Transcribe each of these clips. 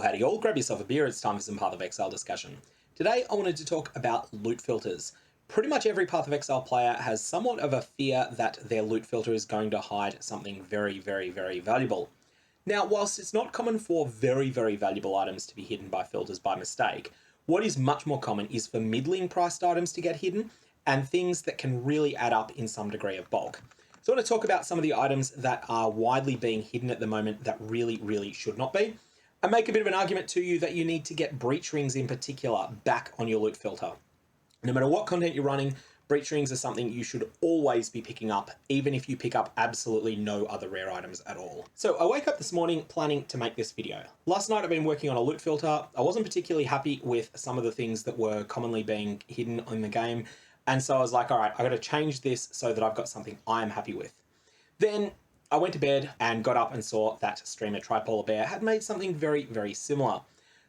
howdy all, grab yourself a beer, it's time for some Path of Exile discussion. Today I wanted to talk about loot filters. Pretty much every Path of Exile player has somewhat of a fear that their loot filter is going to hide something very valuable. Now, whilst it's not common for very valuable items to be hidden by filters by mistake, what is much more common is for middling priced items to get hidden and things that can really add up in some degree of bulk. So I want to talk about some of the items that are widely being hidden at the moment that really should not be. I make a bit of an argument to you that you need to get breach rings in particular back on your loot filter. No matter what content you're running, breach rings are something you should always be picking up, even if you pick up absolutely no other rare items at all. So I wake up this morning planning to make this video. Last night I've been working on a loot filter. I wasn't particularly happy with some of the things that were commonly being hidden in the game. And so I was like, all right, I got to change this so that I've got something I'm happy with. Then I went to bed and got up and saw that streamer Tripolar Bear had made something very similar.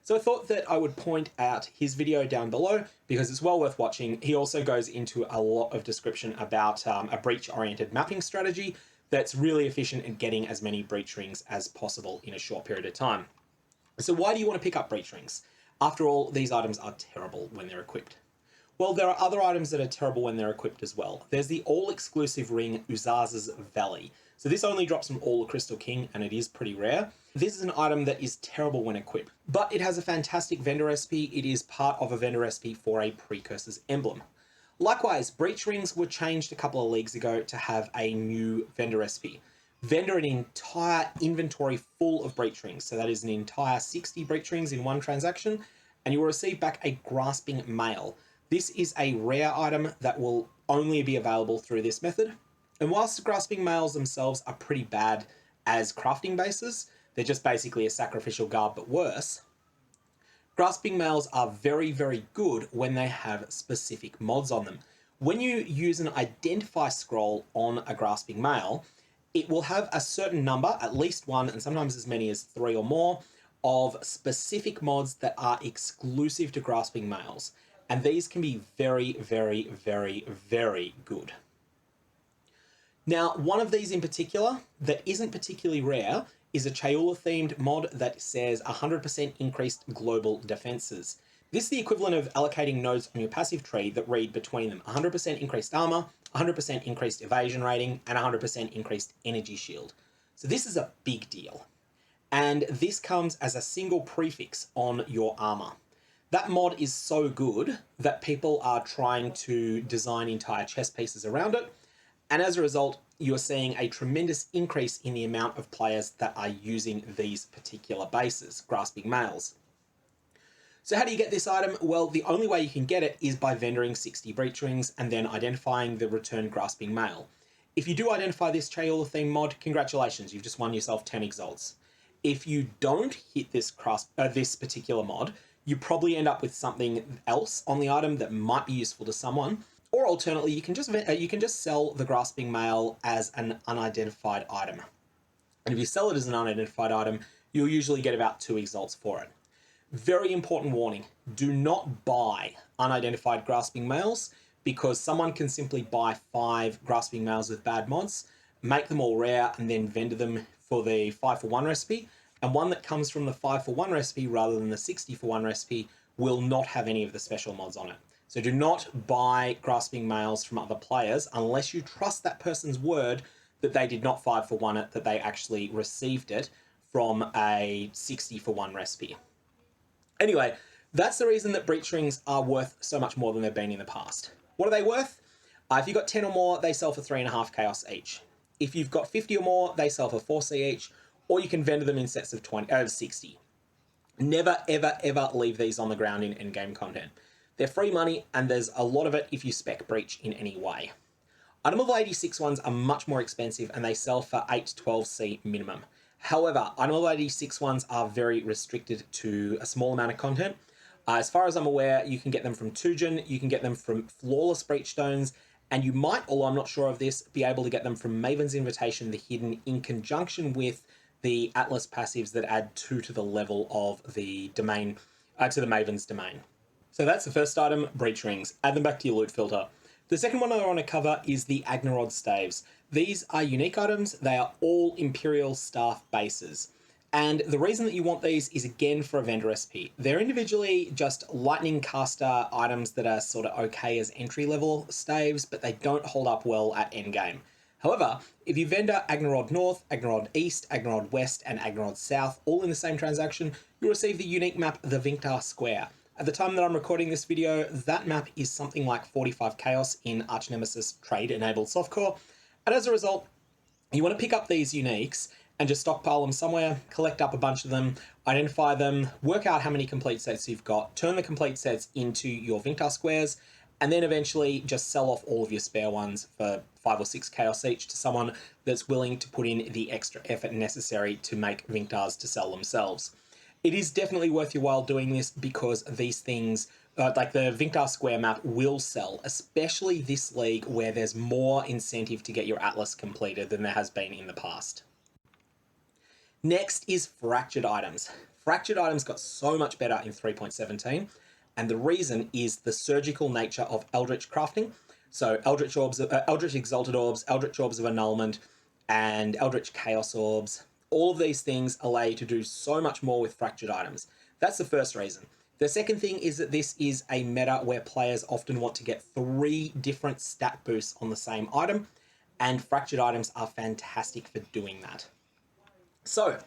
So I thought that I would point out his video down below because it's well worth watching. He also goes into a lot of description about a breach-oriented mapping strategy that's really efficient in getting as many breach rings as possible in a short period of time. So why do you want to pick up breach rings? After all, these items are terrible when they're equipped. Well, there are other items that are terrible when they're equipped as well. There's the all-exclusive ring Uzaza's Valley. So this only drops from all the Crystal King, and it is pretty rare. This is an item that is terrible when equipped, but it has a fantastic vendor recipe. It is part of a vendor recipe for a Precursor's emblem. Likewise, breach rings were changed a couple of leagues ago to have a new vendor recipe. Vendor an entire inventory full of breach rings. So that is an entire 60 breach rings in one transaction, and you will receive back a grasping mail. This is a rare item that will only be available through this method. And whilst the grasping mails themselves are pretty bad as crafting bases, they're just basically a sacrificial garb but worse, grasping mails are very good when they have specific mods on them. When you use an identify scroll on a grasping mail, it will have a certain number, at least one, and sometimes as many as 3 or more, of specific mods that are exclusive to grasping mails. And these can be very good. Now, one of these in particular that isn't particularly rare is a Chayula themed mod that says 100% increased global defenses. This is the equivalent of allocating nodes on your passive tree that read between them 100% increased armor, 100% increased evasion rating, and 100% increased energy shield. So this is a big deal. And this comes as a single prefix on your armor. That mod is so good that people are trying to design entire chess pieces around it. And as a result, you're seeing a tremendous increase in the amount of players that are using these particular bases, grasping mails. So how do you get this item? Well, the only way you can get it is by vendoring 60 breach rings and then identifying the return grasping mail. If you do identify this Chayula theme mod, congratulations, you've just won yourself 10 exalts. If you don't hit this particular mod, you probably end up with something else on the item that might be useful to someone. Or alternately, you can just sell the grasping mail as an unidentified item. And if you sell it as an unidentified item, you'll usually get about 2 exalts for it. Very important warning, do not buy unidentified grasping mails because someone can simply buy 5 grasping mails with bad mods, make them all rare, and then vendor them for the 5-for-1 recipe. And one that comes from the 5-for-1 recipe rather than the 60-for-1 recipe will not have any of the special mods on it. So do not buy grasping mails from other players unless you trust that person's word that they did not 5-for-1 it, that they actually received it from a 60-for-1 recipe. Anyway, that's the reason that breach rings are worth so much more than they've been in the past. What are they worth? If you've got 10 or more, they sell for 3.5 chaos each. If you've got 50 or more, they sell for 4C each, or you can vendor them in sets of 60. Never ever leave these on the ground in endgame content. They're free money, and there's a lot of it if you spec breach in any way. Item level 86 ones are much more expensive, and they sell for 8 to 12C minimum. However, item level 86 ones are very restricted to a small amount of content. As far as I'm aware, you can get them from Tujen, you can get them from Flawless Breachstones, and you might, although I'm not sure of this, be able to get them from Maven's Invitation, the Hidden, in conjunction with the Atlas passives that add 2 to the level of the domain, to the Maven's domain. So that's the first item, breach rings. Add them back to your loot filter. The second one I want to cover is the Agnerod Staves. These are unique items. They are all Imperial Staff bases. And the reason that you want these is again for a vendor SP. They're individually just lightning caster items that are sort of okay as entry level staves, but they don't hold up well at endgame. However, if you vendor Agnerod North, Agnerod East, Agnerod West, and Agnerod South all in the same transaction, you'll receive the unique map, the Vinctar Square. At the time that I'm recording this video, that map is something like 45 Chaos in Arch Nemesis trade-enabled softcore, and as a result, you want to pick up these uniques and just stockpile them somewhere, collect up a bunch of them, identify them, work out how many complete sets you've got, turn the complete sets into your Vinctar squares, and then eventually just sell off all of your spare ones for 5 or 6 chaos each to someone that's willing to put in the extra effort necessary to make Vinctars to sell themselves. It is definitely worth your while doing this because these things, like the Vinctar Square map, will sell, especially this league where there's more incentive to get your Atlas completed than there has been in the past. Next is fractured items. Fractured items got so much better in 3.17, and the reason is the surgical nature of Eldritch crafting. So Eldritch Orbs, Eldritch Exalted Orbs, Eldritch Orbs of Annulment, and Eldritch Chaos Orbs. All of these things allow you to do so much more with fractured items. That's the first reason. The second thing is that this is a meta where players often want to get 3 different stat boosts on the same item, and fractured items are fantastic for doing that. So,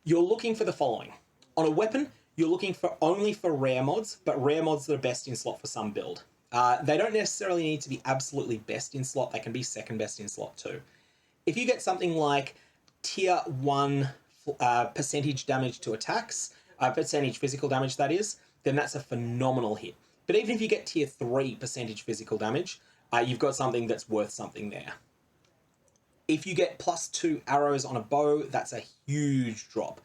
you're looking for the following. On a weapon, you're looking for only for rare mods, but rare mods that are best in slot for some build. They don't necessarily need to be absolutely best in slot, they can be second best in slot too. If you get something like tier 1 percentage damage to attacks, percentage physical damage that is, then that's a phenomenal hit. But even if you get tier 3 percentage physical damage, you've got something that's worth something there. If you get +2 arrows on a bow, that's a huge drop.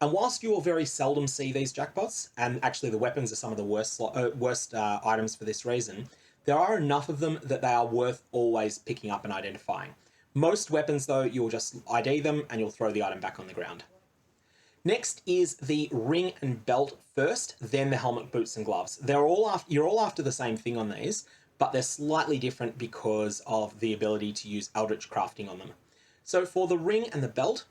And whilst you'll very seldom see these jackpots, and actually the weapons are some of the worst items for this reason, there are enough of them that they are worth always picking up and identifying. Most weapons, though, you'll just ID them and you'll throw the item back on the ground. Next is the ring and belt first, then the helmet, boots, and gloves. You're all after the same thing on these, but they're slightly different because of the ability to use Eldritch crafting on them. So for the ring and the belt,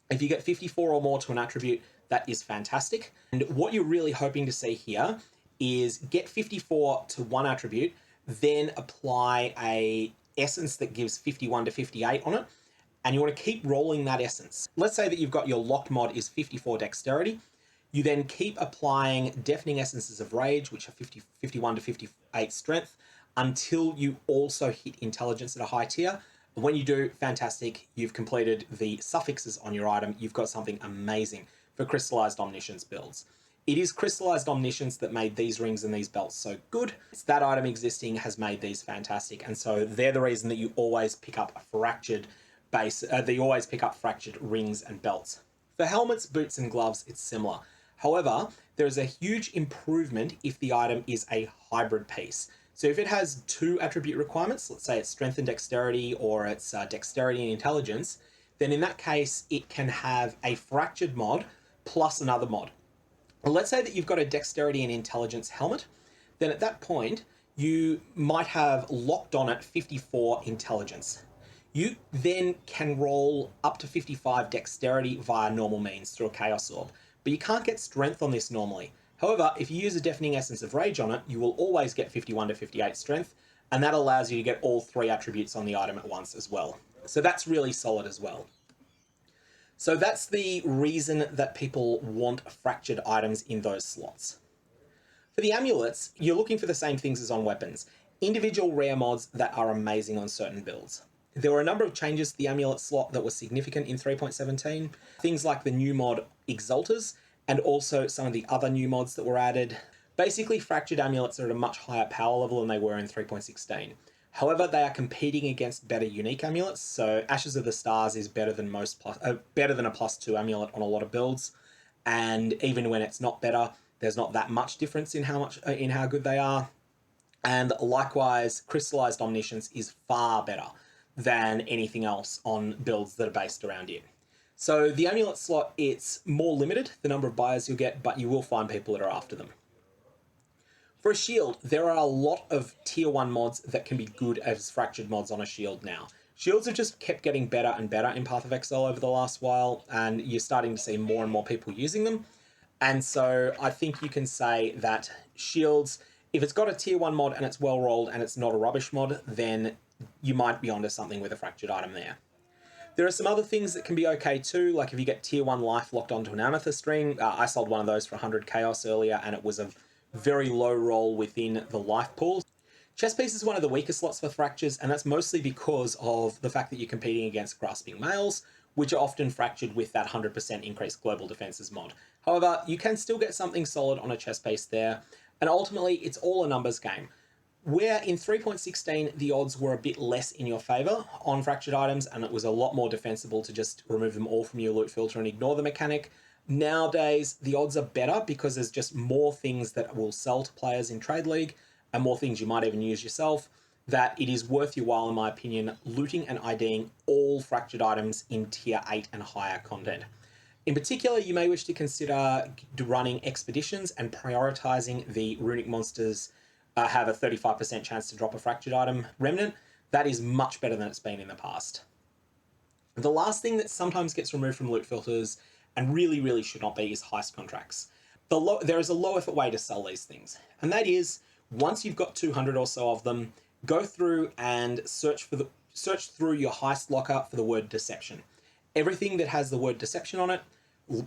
if you get 54 or more to an attribute, that is fantastic. And what you're really hoping to see here is get 54 to one attribute, then apply a essence that gives 51 to 58 on it, and you want to keep rolling that essence. Let's say that you've got your locked mod is 54 dexterity. You then keep applying deafening essences of rage, which are 51 to 58 strength, until you also hit intelligence at a high tier. When you do, fantastic, you've completed the suffixes on your item. You've got something amazing for crystallized omniscience builds. It is crystallized omniscience that made these rings and these belts so good. It's that item existing has made these fantastic, and so they're the reason that you always pick up a fractured base. You always pick up fractured rings and belts. For helmets, boots, and gloves, it's similar. However, there is a huge improvement if the item is a hybrid piece. So if it has 2 attribute requirements, let's say it's strength and dexterity, or it's dexterity and intelligence, then in that case, it can have a fractured mod plus another mod. Well, let's say that you've got a dexterity and intelligence helmet, then at that point, you might have locked on it 54 intelligence. You then can roll up to 55 dexterity via normal means through a Chaos Orb, but you can't get strength on this normally. However, if you use a deafening essence of rage on it, you will always get 51 to 58 strength, and that allows you to get all 3 attributes on the item at once as well. So that's really solid as well. So that's the reason that people want fractured items in those slots. For the amulets, you're looking for the same things as on weapons. Individual rare mods that are amazing on certain builds. There were a number of changes to the amulet slot that were significant in 3.17. Things like the new mod Exalters, and also some of the other new mods that were added. Basically, fractured amulets are at a much higher power level than they were in 3.16. However, they are competing against better unique amulets, so Ashes of the Stars is better than a +2 amulet on a lot of builds, and even when it's not better, there's not that much difference in how good they are. And likewise, Crystallized Omniscience is far better than anything else on builds that are based around it. So the amulet slot, it's more limited, the number of buyers you'll get, but you will find people that are after them. For a shield, there are a lot of tier 1 mods that can be good as fractured mods on a shield now. Shields have just kept getting better and better in Path of Exile over the last while, and you're starting to see more and more people using them. And so I think you can say that shields, if it's got a tier 1 mod and it's well rolled and it's not a rubbish mod, then you might be onto something with a fractured item there. There are some other things that can be okay too, like if you get tier 1 life locked onto an amethyst ring. I sold one of those for 100 chaos earlier, and it was a very low roll within the life pool. Chess piece is one of the weaker slots for fractures, and that's mostly because of the fact that you're competing against grasping males, which are often fractured with that 100% increased global defenses mod. However, you can still get something solid on a chess piece there, and ultimately it's all a numbers game. Where in 3.16 the odds were a bit less in your favour on fractured items, and it was a lot more defensible to just remove them all from your loot filter and ignore the mechanic, nowadays the odds are better because there's just more things that will sell to players in Trade League, and more things you might even use yourself, that it is worth your while, in my opinion, looting and IDing all fractured items in tier 8 and higher content. In particular, you may wish to consider running expeditions and prioritising the runic monsters have a 35% chance to drop a fractured item remnant. That is much better than it's been in the past. The last thing that sometimes gets removed from loot filters, and really should not be, is heist contracts. There is a low effort way to sell these things, and that is, once you've got 200 or so of them, go through and search through your heist locker for the word deception. Everything that has the word deception on it,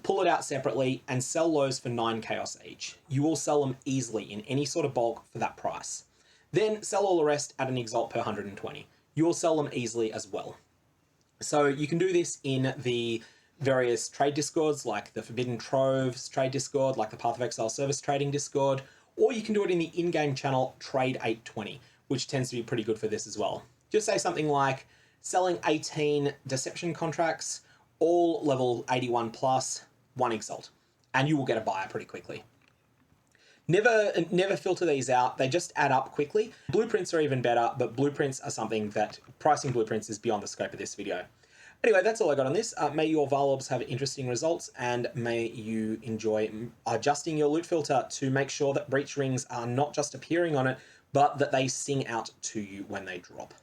pull it out separately and sell those for 9 chaos each. You will sell them easily in any sort of bulk for that price. Then sell all the rest at an exalt per 120. You will sell them easily as well. So you can do this in the various trade discords, like the Forbidden Troves trade discord, like the Path of Exile service trading discord, or you can do it in the in-game channel Trade 820, which tends to be pretty good for this as well. Just say something like selling 18 deception contracts, all level 81 plus, 1 exalt, and you will get a buyer pretty quickly. Never filter these out. They just add up quickly. Blueprints are even better, but blueprints are something that pricing blueprints is beyond the scope of this video. Anyway, that's all I got on this. May your Varlobs have interesting results, and may you enjoy adjusting your loot filter to make sure that breach rings are not just appearing on it, but that they sing out to you when they drop.